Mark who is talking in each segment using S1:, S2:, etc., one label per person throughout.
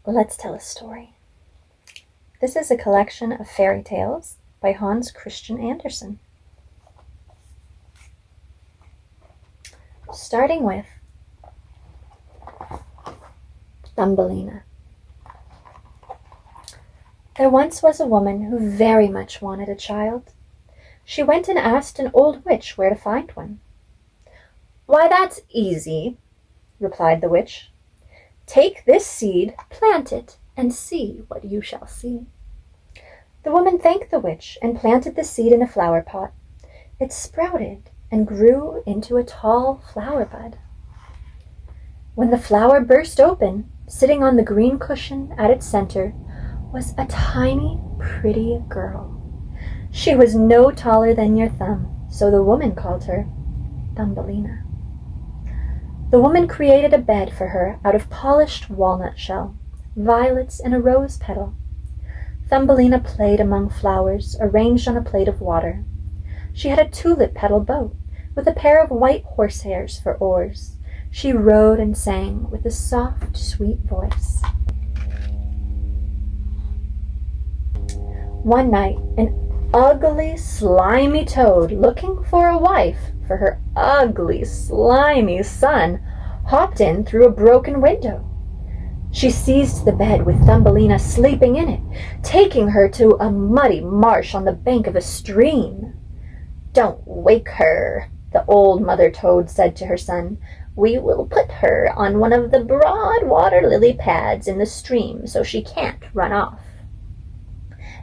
S1: Let's tell a story. This is a collection of fairy tales by Hans Christian Andersen. Starting with Thumbelina. There once was a woman who very much wanted a child. She went and asked an old witch where to find one. "Why, that's easy," replied the witch. "Take this seed, plant it, and see what you shall see." The woman thanked the witch and planted the seed in a flower pot. It sprouted and grew into a tall flower bud. When the flower burst open, sitting on the green cushion at its center was a tiny, pretty girl. She was no taller than your thumb, so the woman called her Thumbelina. The woman created a bed for her out of polished walnut shell, violets, and a rose petal. Thumbelina played among flowers arranged on a plate of water. She had a tulip petal boat with a pair of white horsehairs for oars. She rode and sang with a soft, sweet voice. One night, an ugly, slimy toad, looking for a wife for her ugly, slimy son, hopped in through a broken window. She seized the bed with Thumbelina sleeping in it, taking her to a muddy marsh on the bank of a stream. "Don't wake her," the old mother toad said to her son. "We will put her on one of the broad water lily pads in the stream so she can't run off.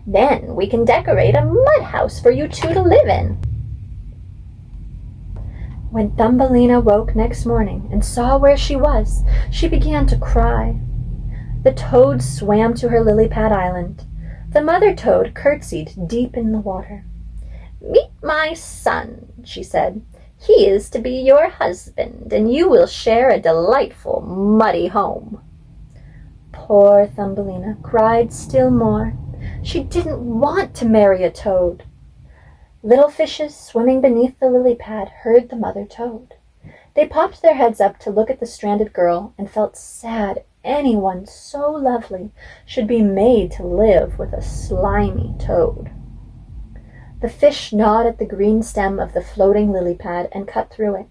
S1: Then we can decorate a mud house for you two to live in." When Thumbelina woke next morning and saw where she was, she began to cry. The toad swam to her lily pad island. The mother toad curtsied deep in the water. "Meet my son," she said. "He is to be your husband, and you will share a delightful muddy home." Poor Thumbelina cried still more. She didn't want to marry a toad. Little fishes swimming beneath the lily pad heard the mother toad. They popped their heads up to look at the stranded girl and felt sad anyone so lovely should be made to live with a slimy toad. The fish gnawed at the green stem of the floating lily pad and cut through it.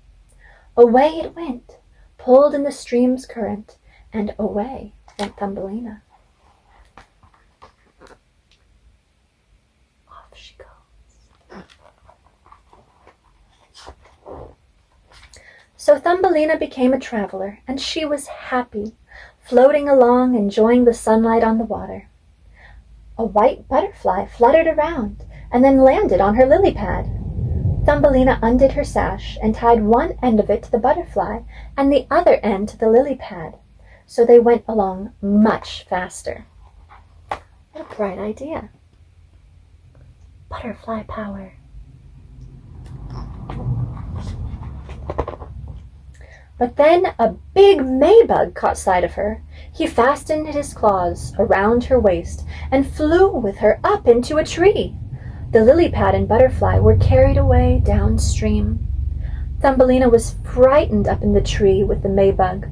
S1: Away it went, pulled in the stream's current, and away went Thumbelina. Off she goes. So Thumbelina became a traveler, and she was happy, floating along, enjoying the sunlight on the water. A white butterfly fluttered around and then landed on her lily pad. Thumbelina undid her sash and tied one end of it to the butterfly and the other end to the lily pad, so they went along much faster. What a bright idea. Butterfly power. But then a big maybug caught sight of her. He fastened his claws around her waist and flew with her up into a tree. The lily pad and butterfly were carried away downstream. Thumbelina was frightened up in the tree with the maybug,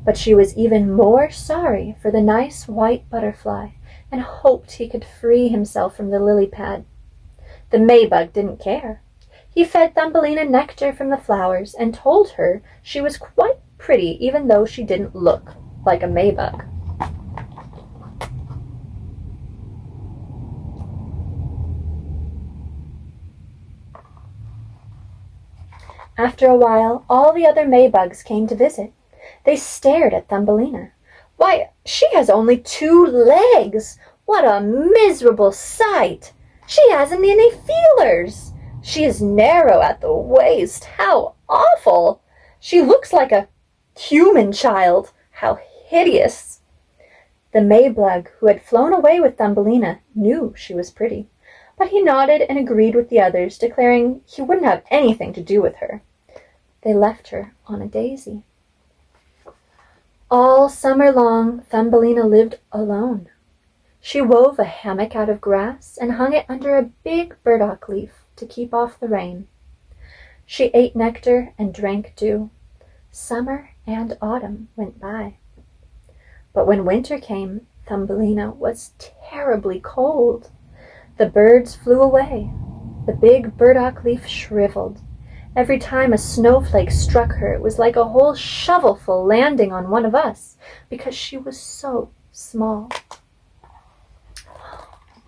S1: but she was even more sorry for the nice white butterfly and hoped he could free himself from the lily pad. The maybug didn't care. He fed Thumbelina nectar from the flowers and told her she was quite pretty even though she didn't look like a maybug. After a while, all the other maybugs came to visit. They stared at Thumbelina. "Why, she has only 2 legs! What a miserable sight! She hasn't any feelers! She is narrow at the waist! How awful! She looks like a human child! How hideous!" The maybug who had flown away with Thumbelina knew she was pretty, but he nodded and agreed with the others, declaring he wouldn't have anything to do with her. They left her on a daisy. All summer long, Thumbelina lived alone. She wove a hammock out of grass and hung it under a big burdock leaf to keep off the rain. She ate nectar and drank dew. Summer and autumn went by. But when winter came, Thumbelina was terribly cold. The birds flew away. The big burdock leaf shriveled. Every time a snowflake struck her, it was like a whole shovelful landing on one of us, because she was so small.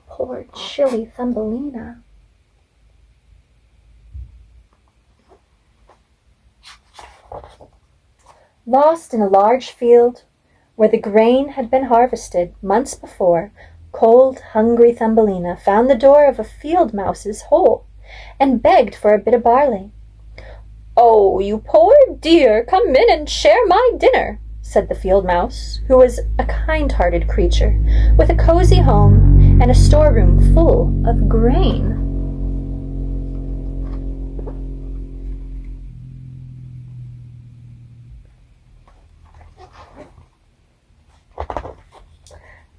S1: Poor chilly Thumbelina. Lost in a large field, where the grain had been harvested months before, cold, hungry Thumbelina found the door of a field mouse's hole, and begged for a bit of barley. "Oh, you poor dear, come in and share my dinner," said the field mouse, who was a kind-hearted creature, with a cozy home and a storeroom full of grain.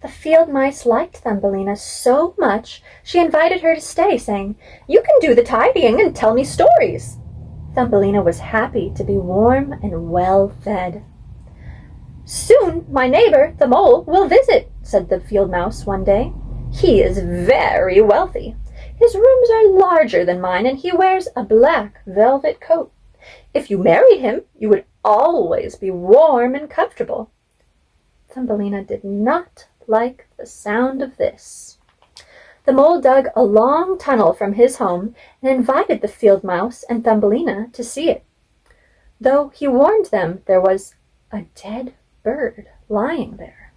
S1: The field mice liked Thumbelina so much, she invited her to stay, saying, "You can do the tidying and tell me stories." Thumbelina was happy to be warm and well fed. "Soon my neighbor, the mole, will visit," said the field mouse one day. "He is very wealthy. His rooms are larger than mine, and he wears a black velvet coat. If you married him, you would always be warm and comfortable." Thumbelina did not like the sound of this. The mole dug a long tunnel from his home and invited the field mouse and Thumbelina to see it. Though he warned them there was a dead bird lying there.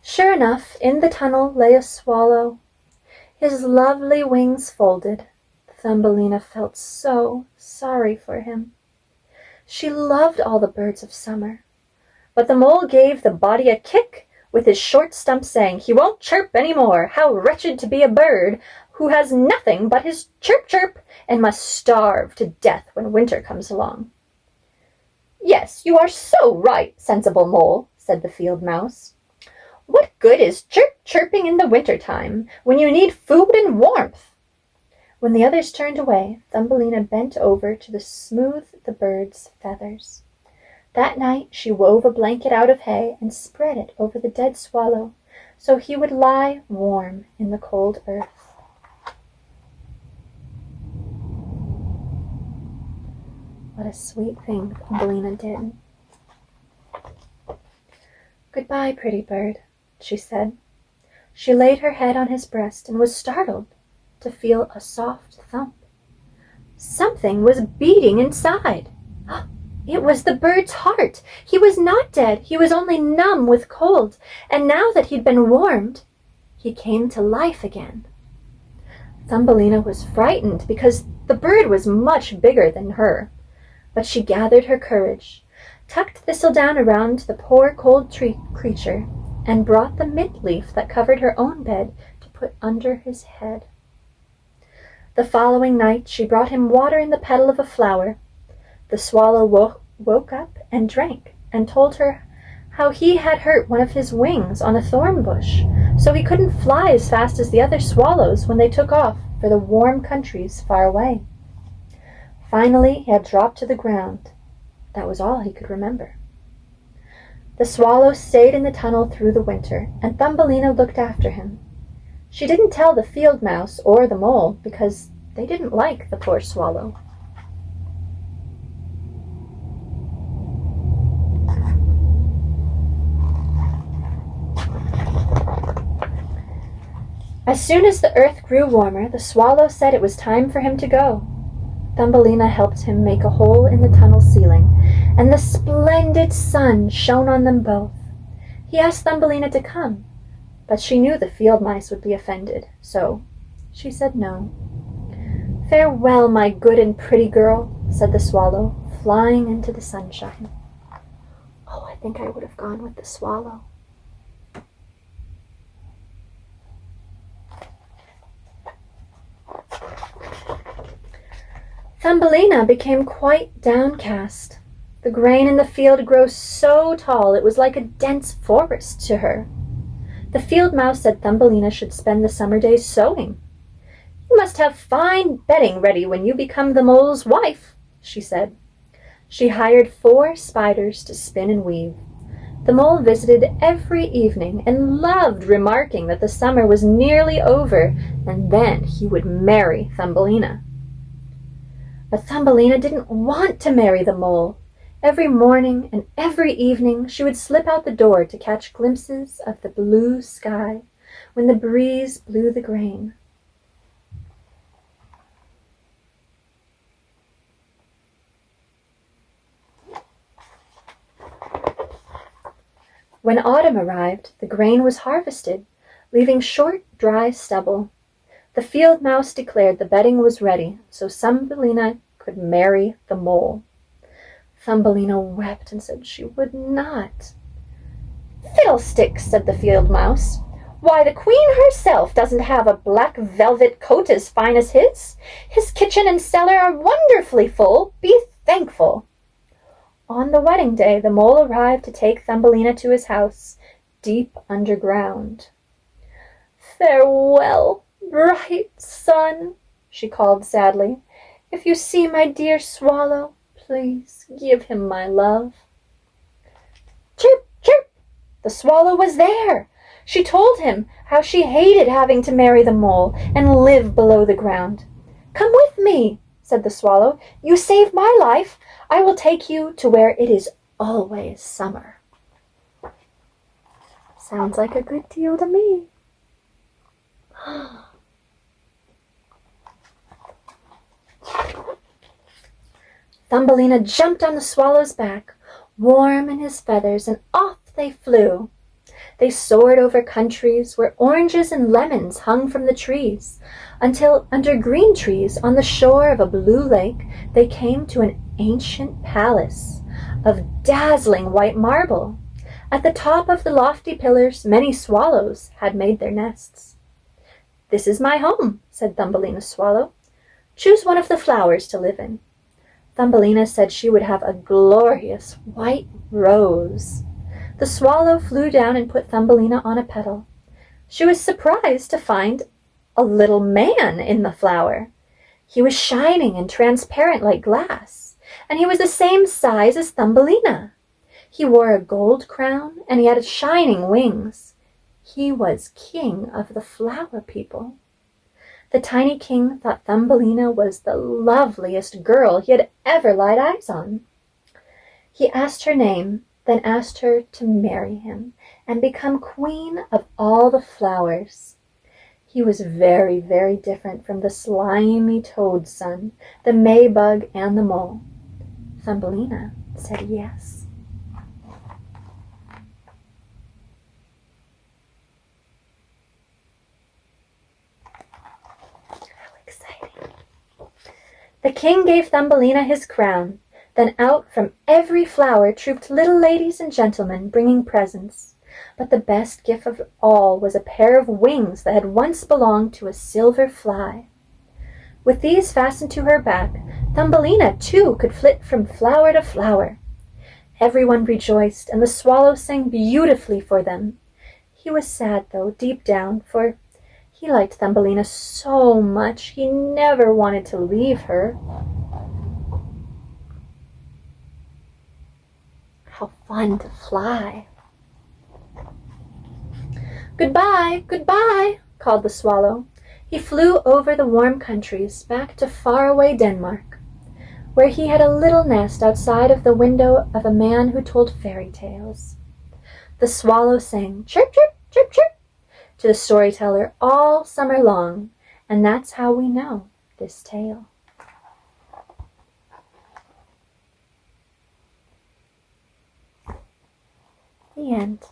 S1: Sure enough, in the tunnel lay a swallow, his lovely wings folded. Thumbelina felt so sorry for him. She loved all the birds of summer. But the mole gave the body a kick with his short stump, saying, "He won't chirp any more. How wretched to be a bird who has nothing but his chirp-chirp and must starve to death when winter comes along." "Yes, you are so right, sensible mole," said the field mouse. "What good is chirping in the winter time, when you need food and warmth?" When the others turned away, Thumbelina bent over to smooth the bird's feathers. That night she wove a blanket out of hay and spread it over the dead swallow, so he would lie warm in the cold earth. What a sweet thing Thumbelina did. "Goodbye, pretty bird," she said. She laid her head on his breast and was startled to feel a soft thump. Something was beating inside. It was the bird's heart. He was not dead. He was only numb with cold, and now that he'd been warmed, he came to life again. Thumbelina was frightened because the bird was much bigger than her, but she gathered her courage, tucked thistledown around the poor cold tree creature, and brought the mint leaf that covered her own bed to put under his head. The following night she brought him water in the petal of a flower. The swallow woke up and drank, and told her how he had hurt one of his wings on a thorn bush, so he couldn't fly as fast as the other swallows when they took off for the warm countries far away. Finally he had dropped to the ground. That was all he could remember. The swallow stayed in the tunnel through the winter, and Thumbelina looked after him. She didn't tell the field mouse or the mole, because they didn't like the poor swallow. As soon as the earth grew warmer, the swallow said it was time for him to go. Thumbelina helped him make a hole in the tunnel ceiling, and the splendid sun shone on them both. He asked Thumbelina to come, but she knew the field mice would be offended, so she said no. "Farewell, my good and pretty girl," said the swallow, flying into the sunshine. Oh, I think I would have gone with the swallow. Thumbelina became quite downcast. The grain in the field grew so tall it was like a dense forest to her. The field mouse said Thumbelina should spend the summer days sewing. "You must have fine bedding ready when you become the mole's wife," she said. She hired 4 spiders to spin and weave. The mole visited every evening and loved remarking that the summer was nearly over, and then he would marry Thumbelina. But Thumbelina didn't want to marry the mole. Every morning and every evening she would slip out the door to catch glimpses of the blue sky when the breeze blew the grain. When autumn arrived, the grain was harvested, leaving short, dry stubble. The field mouse declared the bedding was ready, so Thumbelina could marry the mole. Thumbelina wept and said she would not. "Fiddlesticks," said the field mouse. "Why, the queen herself doesn't have a black velvet coat as fine as his. His kitchen and cellar are wonderfully full. Be thankful." On the wedding day, the mole arrived to take Thumbelina to his house, deep underground. "Farewell, bright sun," she called sadly. "If you see my dear swallow, please give him my love." Chirp, chirp! The swallow was there. She told him how she hated having to marry the mole and live below the ground. "Come with me," said the swallow. "You saved my life. I will take you to where it is always summer." Sounds like a good deal to me. Thumbelina jumped on the swallow's back, warm in his feathers, and off they flew. They soared over countries where oranges and lemons hung from the trees, until under green trees on the shore of a blue lake they came to an ancient palace of dazzling white marble. At the top of the lofty pillars many swallows had made their nests. "This is my home," said Thumbelina's swallow. "Choose one of the flowers to live in." Thumbelina said she would have a glorious white rose. The swallow flew down and put Thumbelina on a petal. She was surprised to find a little man in the flower. He was shining and transparent like glass, and he was the same size as Thumbelina. He wore a gold crown, and he had shining wings. He was king of the flower people. The tiny king thought Thumbelina was the loveliest girl he had ever laid eyes on. He asked her name, then asked her to marry him and become queen of all the flowers. He was very, very different from the slimy toad son, the maybug, and the mole. Thumbelina said yes. How exciting. The king gave Thumbelina his crown. Then out from every flower trooped little ladies and gentlemen, bringing presents. But the best gift of all was a pair of wings that had once belonged to a silver fly. With these fastened to her back, Thumbelina too could flit from flower to flower. Everyone rejoiced, and the swallow sang beautifully for them. He was sad, though, deep down, for he liked Thumbelina so much he never wanted to leave her. How fun to fly! "Goodbye, goodbye," called the swallow. He flew over the warm countries back to faraway Denmark, where he had a little nest outside of the window of a man who told fairy tales. The swallow sang chirp, chirp, chirp, chirp to the storyteller all summer long, and that's how we know this tale. The end.